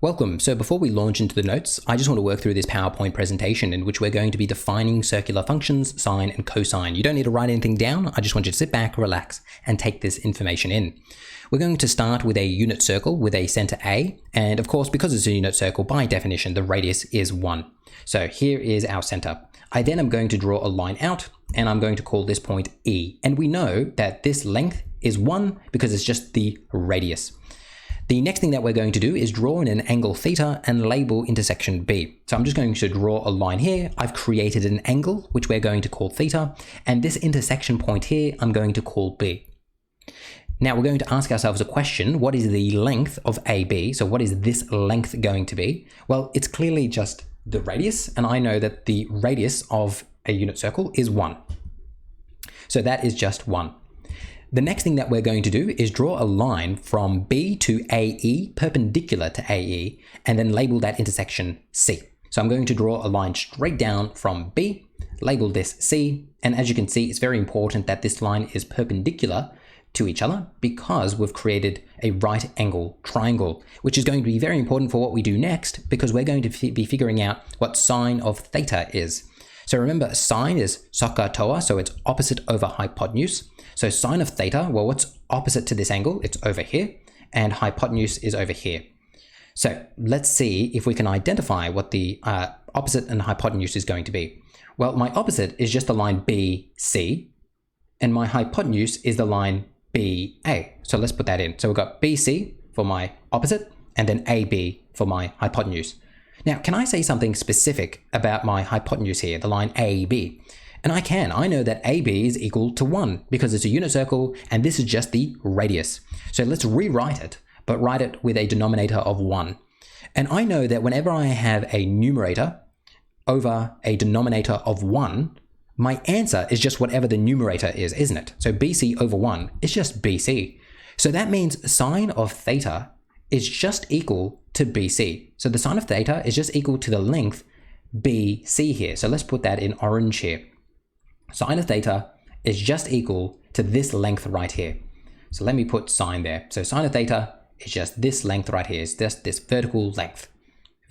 Welcome. So before we launch into the notes, I just want to work through this PowerPoint presentation in which we're going to be defining circular functions, sine and cosine. You don't need to write anything down. I just want you to sit back, relax, and take this information in. We're going to start with a unit circle with a center A. And of course, because it's a unit circle, by definition, the radius is 1. So here is our center. I then am going to draw a line out, and I'm going to call this point E. And we know that this length is 1 because it's just the radius. The next thing that we're going to do is draw in an angle theta and label intersection B. So I'm just going to draw a line here. I've created an angle, which we're going to call theta, and this intersection point here, I'm going to call B. Now we're going to ask ourselves a question. What is the length of AB? So what is this length going to be? Well, it's clearly just the radius, and I know that the radius of a unit circle is 1. So that is just 1. The next thing that we're going to do is draw a line from B to AE, perpendicular to AE, and then label that intersection C. So I'm going to draw a line straight down from B, label this C, and as you can see, it's very important that this line is perpendicular to each other because we've created a right angle triangle, which is going to be very important for what we do next because we're going to be figuring out what sine of theta is. So remember, sine is SOHCAHTOA, so it's opposite over hypotenuse. So sine of theta, well, what's opposite to this angle? It's over here, and hypotenuse is over here. So let's see if we can identify what the opposite and hypotenuse is going to be. Well, my opposite is just the line BC, and my hypotenuse is the line BA. So let's put that in. So we've got BC for my opposite, and then AB for my hypotenuse. Now, can I say something specific about my hypotenuse here, the line AB? And I can. I know that AB is equal to 1 because it's a unit circle and this is just the radius. So let's rewrite it, but write it with a denominator of 1. And I know that whenever I have a numerator over a denominator of 1, my answer is just whatever the numerator is, isn't it? So BC over 1 is just BC. So that means sine of theta is just equal to BC. So the sine of theta is just equal to the length BC here. So let's put that in orange here. Sine of theta is just equal to this length right here. So let me put sine there. So sine of theta is just this length right here. It's just this vertical length.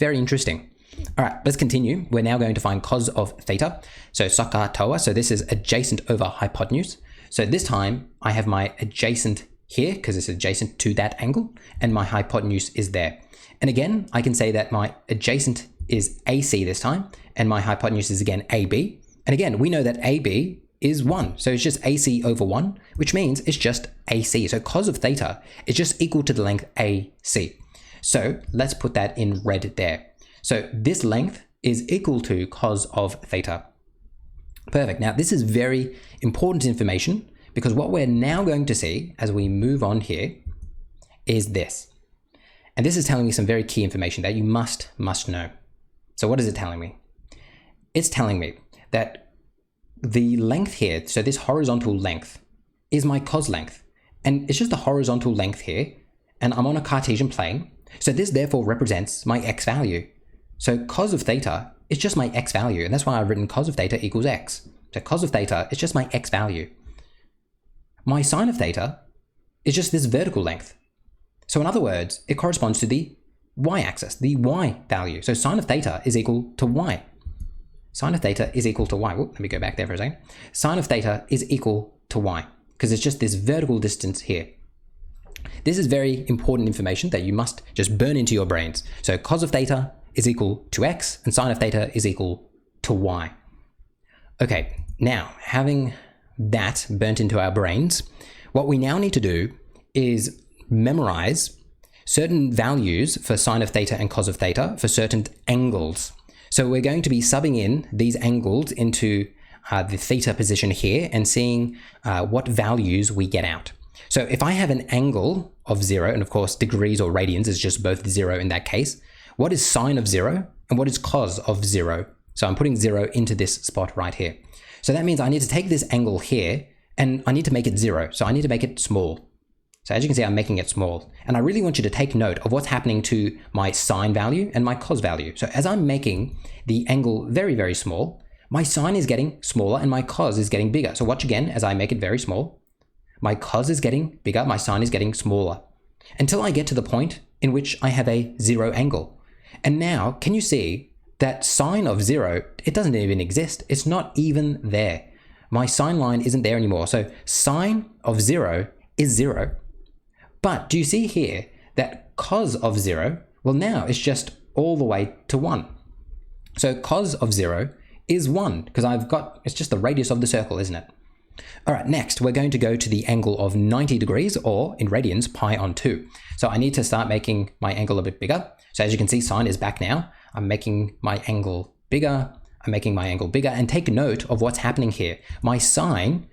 Very interesting. All right, let's continue. We're now going to find cos of theta. So SOHCAHTOA, so this is adjacent over hypotenuse. So this time I have my adjacent here because it's adjacent to that angle and my hypotenuse is there. And again, I can say that my adjacent is AC this time and my hypotenuse is again AB. And again, we know that AB is 1. So it's just AC over 1, which means it's just AC. So cos of theta is just equal to the length AC. So let's put that in red there. So this length is equal to cos of theta. Perfect. Now, this is very important information because what we're now going to see as we move on here is this. And this is telling me some very key information that you must know. So what is it telling me? It's telling me that the length here, so this horizontal length, is my cos length. And it's just the horizontal length here, and I'm on a Cartesian plane. So this therefore represents my x value. So cos of theta is just my x value, and that's why I've written cos of theta equals x. So cos of theta is just my x value. My sine of theta is just this vertical length. So in other words, it corresponds to the y-axis, the y value. So sine of theta is equal to y. Sine of theta is equal to y. Let me go back there for a second. Sine of theta is equal to y because it's just this vertical distance here. This is very important information that you must just burn into your brains. So cos of theta is equal to x and sine of theta is equal to y. Okay, now having that burnt into our brains, what we now need to do is memorize certain values for sine of theta and cos of theta for certain angles. So we're going to be subbing in these angles into the theta position here and seeing what values we get out. So if I have an angle of 0, and of course degrees or radians is just both 0 in that case, what is sine of 0 and what is cos of 0? So I'm putting 0 into this spot right here. So that means I need to take this angle here and I need to make it 0. So I need to make it small. So as you can see, I'm making it small. And I really want you to take note of what's happening to my sine value and my cos value. So as I'm making the angle very, very small, my sine is getting smaller and my cos is getting bigger. So watch again as I make it very small. My cos is getting bigger, my sine is getting smaller. Until I get to the point in which I have a 0 angle. And now, can you see that sine of 0, it doesn't even exist. It's not even there. My sine line isn't there anymore. So sine of 0 is 0. But do you see here that cos of 0, well, now it's just all the way to 1. So cos of 0 is 1 because it's just the radius of the circle, isn't it? All right, next we're going to go to the angle of 90 degrees, or in radians, pi on 2. So I need to start making my angle a bit bigger. So as you can see, sine is back now. I'm making my angle bigger. And take note of what's happening here. My sine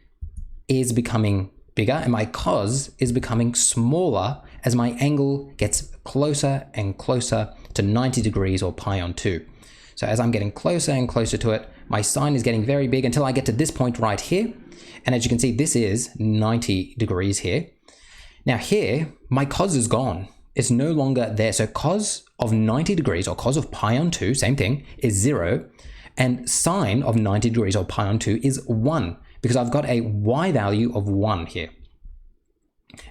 is becoming bigger and my cos is becoming smaller as my angle gets closer and closer to 90 degrees or pi on 2. So as I'm getting closer and closer to it, my sine is getting very big until I get to this point right here. And as you can see, this is 90 degrees here. Now here, my cos is gone. It's no longer there. So cos of 90 degrees or cos of pi on 2, same thing, is 0. And sine of 90 degrees or pi on 2 is 1 because I've got a y value of 1 here.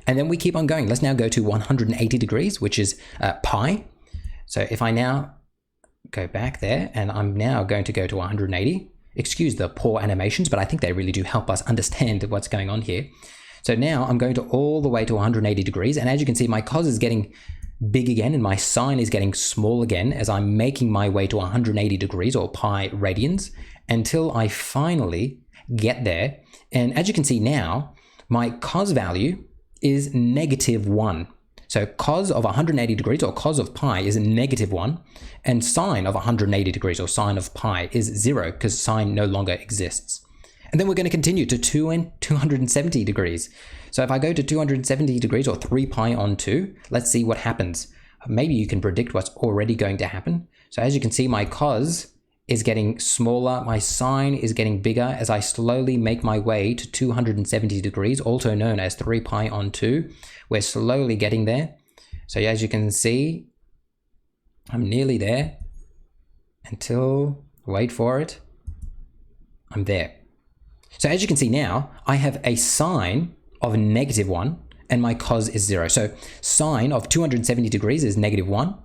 And then we keep on going. Let's now go to 180 degrees, which is pi. So if I now go back there and I'm now going to go to 180, excuse the poor animations, but I think they really do help us understand what's going on here. So now I'm going to all the way to 180 degrees. And as you can see, my cos is getting big again and my sine is getting small again as I'm making my way to 180 degrees or pi radians until I finally get there. And as you can see now, my cos value is -1. So cos of 180 degrees or cos of pi is -1, and sine of 180 degrees or sine of pi is 0 because sine no longer exists. And then we're going to continue to 270 degrees. So if I go to 270 degrees or 3 pi on 2, let's see what happens. Maybe you can predict what's already going to happen. So as you can see, my cos is getting smaller, my sine is getting bigger as I slowly make my way to 270 degrees, also known as 3 pi on 2. We're slowly getting there. So as you can see, I'm nearly there until, wait for it, I'm there. So as you can see now, I have a sine of -1 and my cos is 0. So sine of 270 degrees is -1.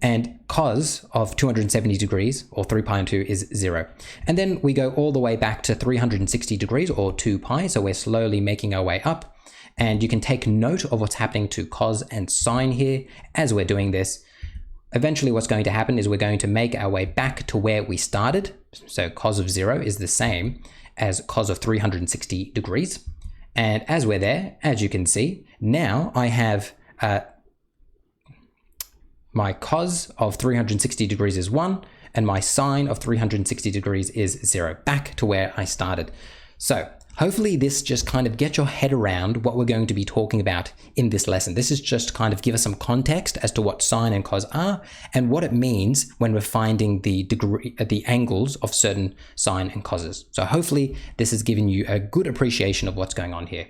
And cos of 270 degrees, or 3 pi on 2, is 0. And then we go all the way back to 360 degrees, or 2 pi, so we're slowly making our way up. And you can take note of what's happening to cos and sine here as we're doing this. Eventually what's going to happen is we're going to make our way back to where we started. So cos of 0 is the same as cos of 360 degrees. And as we're there, as you can see, now I have my cos of 360 degrees is 1, and my sine of 360 degrees is 0, back to where I started. So hopefully this just kind of gets your head around what we're going to be talking about in this lesson. This is just kind of give us some context as to what sine and cos are and what it means when we're finding the angles of certain sine and coses. So hopefully this has given you a good appreciation of what's going on here.